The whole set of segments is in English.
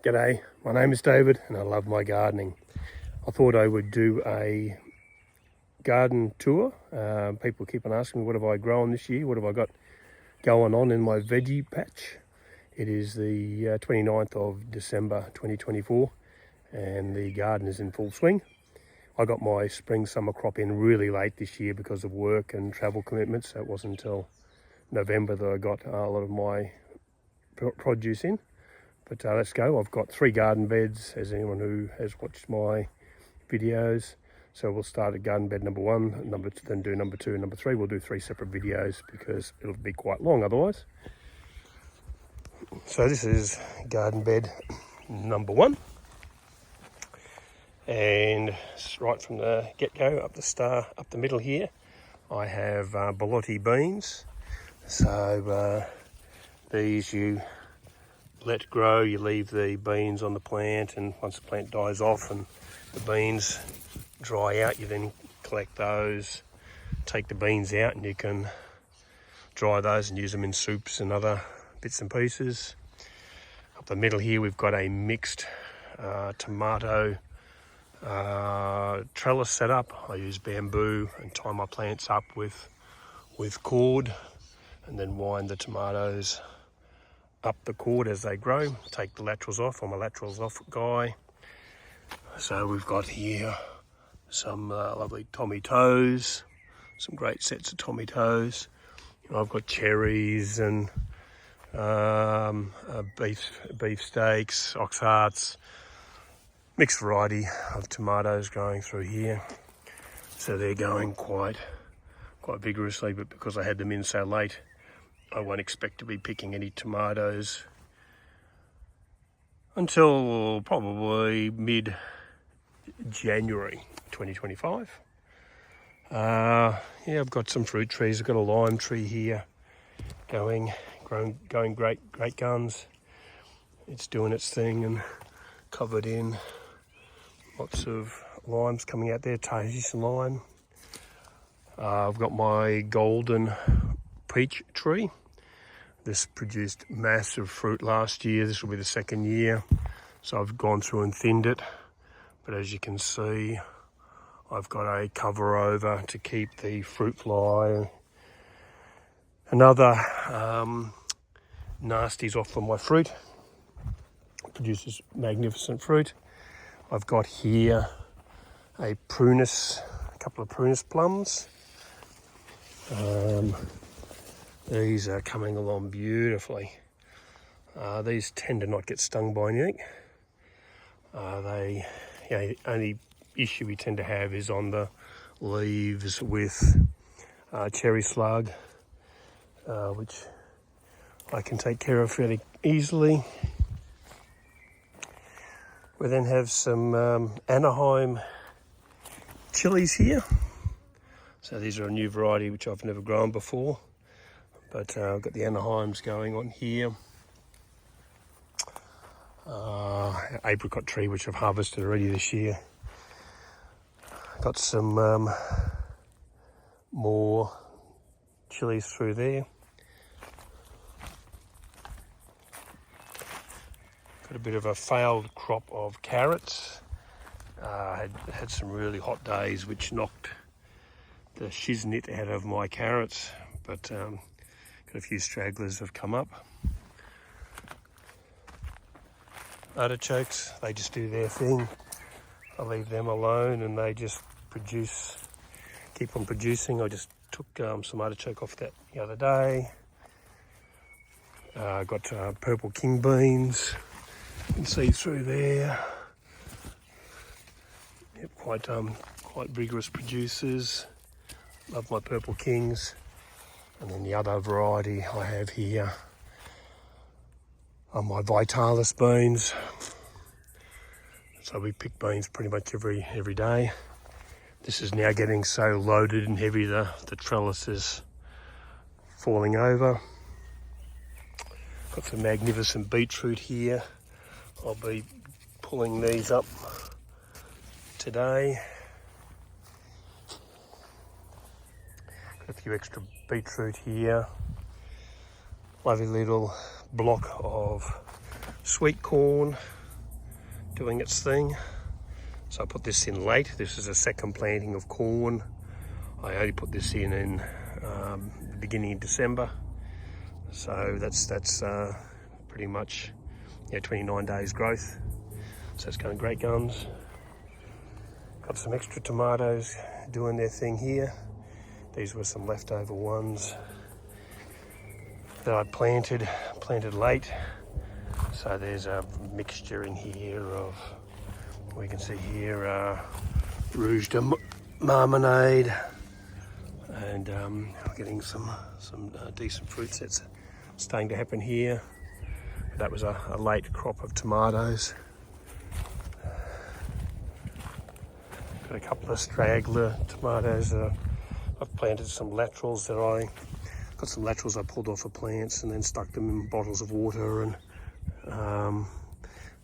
G'day, my name is David and I love my gardening. I thought I would do a garden tour. People keep on asking me what have I grown this year, what have I got going on in my veggie patch. It is the 29th of December 2024 and the garden is in full swing. I got my spring summer crop in really late this year because of work and travel commitments, so it wasn't until November that I got a lot of my produce in. But let's go. I've got 3 garden beds, as anyone who has watched my videos. So we'll start at garden bed number 1, then do number 2 and number 3. We'll do 3 separate videos because it'll be quite long otherwise. So this is garden bed number 1. And right from the get-go, up the middle here, I have borlotti beans. So these you let grow, you leave the beans on the plant, and once the plant dies off and the beans dry out, you then collect those, take the beans out, and you can dry those and use them in soups and other bits and pieces. Up the middle here we've got a mixed tomato trellis set up. I use bamboo and tie my plants up with cord and then wind the tomatoes up the cord as they grow. Take the laterals off. I'm a laterals off guy. So we've got here some lovely tomatoes, some great sets of tomatoes. I've got cherries and beef steaks, ox hearts, mixed variety of tomatoes growing through here. So they're going quite vigorously, but because I had them in so late, I won't expect to be picking any tomatoes until probably mid-January 2025. Yeah, I've got some fruit trees. I've got a lime tree here going great guns. It's doing its thing and covered in lots of limes coming out there, tasty lime. I've got my golden peach tree. This produced massive fruit last year. This will be the second year. So I've gone through and thinned it. But as you can see, I've got a cover over to keep the fruit fly and other nasties off from my fruit. It produces magnificent fruit. I've got here a couple of prunus plums. These are coming along beautifully. These tend to not get stung by anything. The only issue we tend to have is on the leaves with cherry slug, which I can take care of fairly easily. We then have some Anaheim chilies here. So these are a new variety which I've never grown before. But I've got the Anaheims going on here. Apricot tree which I've harvested already this year. Got some more chilies through there. Got a bit of a failed crop of carrots. Had some really hot days which knocked the shiznit out of my carrots, but got a few stragglers have come up. Artichokes, they just do their thing. I leave them alone and they just keep on producing. I just took some artichoke off that the other day. Got purple king beans. You can see through there. Yep, quite vigorous producers. Love my purple kings. And then the other variety I have here are my Vitalis beans. So we pick beans pretty much every day. This is now getting so loaded and heavy the trellis is falling over. Got some magnificent beetroot here. I'll be pulling these up today. Got a few extra beetroot here. Lovely little block of sweet corn. doing its thing. So I put this in late. This is a second planting of corn. I only put this in the beginning of December. So that's pretty much 29 days growth. So it's going great guns. Got some extra tomatoes doing their thing here. These were some leftover ones that I planted late. So there's a mixture in here of, we can see here, Rouge de Marmonade, and we're getting some decent fruit sets starting to happen here. That was a late crop of tomatoes. Got a couple of straggler tomatoes. I've planted some laterals that I pulled off of plants and then stuck them in bottles of water, and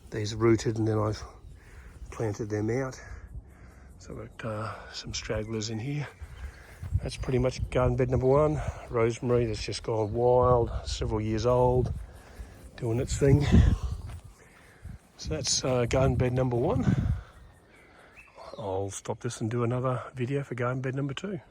these rooted, and then I've planted them out. So I've got some stragglers in here. That's pretty much garden bed number one. Rosemary that's just gone wild, several years old, doing its thing. So that's garden bed number one. I'll stop this and do another video for garden bed number two.